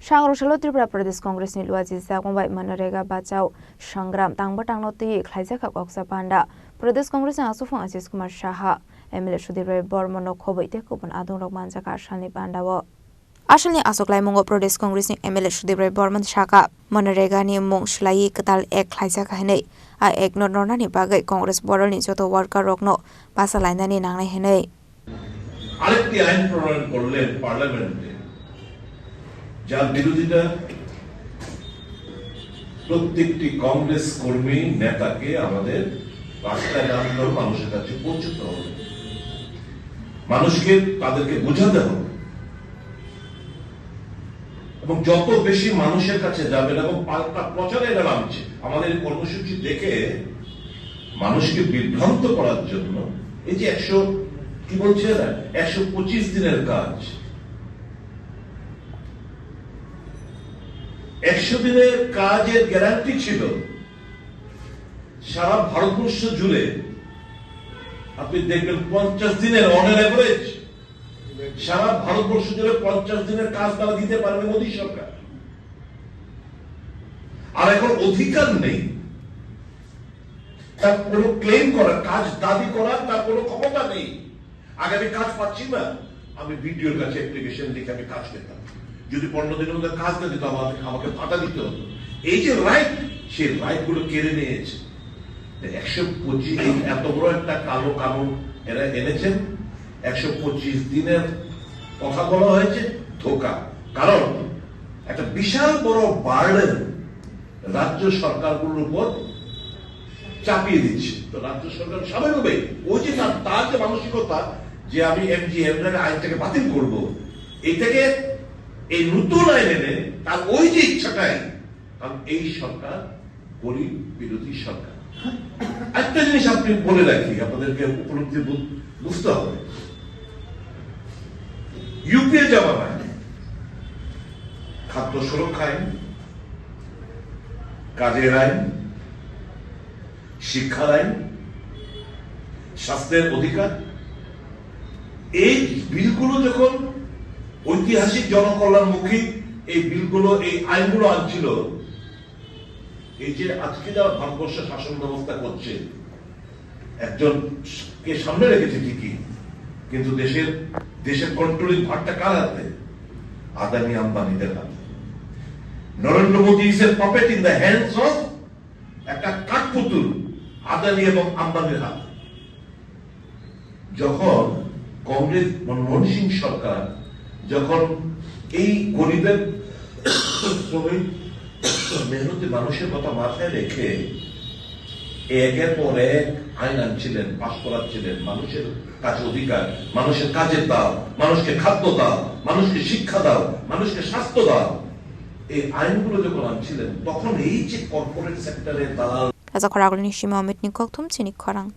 Sangrosalo Tripura Pradesh Congress ni luaji sakongbai Manarega Bachao Sangram tangba tangnoti khlaisa khakoksa panda Pradesh Congress na asufang Aziz Kumar Shaha MLA Sudhir Bormono khobaite kupon adungrok manjaka ashalni pandawo Ashalni asoklai mongo Pradesh Congress ni MLA Sudhir Borman Shaka Manarega ni mong shlai katal ek khlaisa khainei a ek no nornani bagai Congress borol ni joto worker rokno pasalaina ni nangnai henei আরেকটি আইন প্রণয়ন করলেন পার্লামেন্টে যার বিরোধিতা প্রত্যেকটি কংগ্রেস কর্মী নেতাকে আমাদের রাস্তায় নামতে মানুষের কাছে পৌঁছতে হবে মানুষকে তাদেরকে বোঝাতে হবে এবং যত বেশি মানুষের কাছে যাবেন এবং পাল্টা প্রচারে এরা নামছে আমাদের কর্মসূচি দেখে মানুষকে বিভ্রান্ত করার জন্য এই যে 125 দিনের কাজ 100 দিনের কাজের গ্যারান্টি ছিল সারা ভারতবর্ষ জুড়ে আপনি দেখবেন 50 দিনের অন এভারেজ সারা ভারতবর্ষ জুড়ে 50 দিনের কাজ তারা দিতে পারবে মোদী সরকার আর এখন অধিকার নেই তার কোনো ক্লেম করা কাজ দাবি করার তার কোনো ক্ষমতা নেই আগে আমি কাজ পাচ্ছি না আমি ভিডিওর কাছে অ্যাপ্লিকেশন লিখে আমি কাজ পেতাম যদি 15 দিনের মধ্যে কাজ না দিত আমাকে ফাটা দিতে হতো এই যে রাইট সেই রাইট গুলো কেড়ে নিয়েছে 125 এত বড় একটা কালো কানুন এরা এনেছেন 125 দিনের কথা বলা হয়েছে ধোঁকা কারণ একটা বিশাল বড় বার্ডেন রাজ্য সরকারগুলোর উপর চাপিয়ে দিচ্ছে তো রাজ্য সরকার স্বাভাবিকভাবেই ওই যে তার যে মানসিকতা যে আমি এমজিএম আইনটাকে বাতিল করব এইটাকে এই নতুন আইন এনে তার ওই যে ইচ্ছাটাই কারণ এই সরকার গরিব বিরোধী সরকার একটা জিনিস আপনি বলে রাখি আপনাদেরকে উপলব্ধি বুঝতে হবে ইউপিএ জামানায় খাদ্য সুরক্ষা আইন কাজের আইন শিক্ষার আইন স্বাস্থ্যের অধিকার এই বিলগুলো যখন ঐতিহাসিক জনকল্যাণমুখী এই বিলগুলো এই আইনগুলো আনছিল এই যে আজকে যারা ভারতবর্ষ শাসন ব্যবস্থা করছে একজন কে সামনে রেখেছে ঠিকই কিন্তু দেশের কন্ট্রোলিং ভারটা কার হাতে আদানি আম্বানিদের হাতে Narendra Modi is a puppet in the hands of একটা কাঠপুতুল আদানি এবং আম্বানির হাতে যখন কংগ্রেস মনমোহন সিং সরকার যখন এই গরিবের শ্রমিক মেহনতি মানুষের কথা মাথায় রেখে একের পর এক আইন আনছিলেন পাশ করাচ্ছিলেন মানুষের কাছে অধিকার মানুষের কাজের দাও মানুষকে খাদ্য দাও মানুষকে শিক্ষা দাও মানুষকে স্বাস্থ্য দাও এই আইনগুলো যখন আনছিলেন তখন এই যে কর্পোরেট সেক্টরে দালাল As a Koragolini Shima Mitnikok Tum Chinik Korang.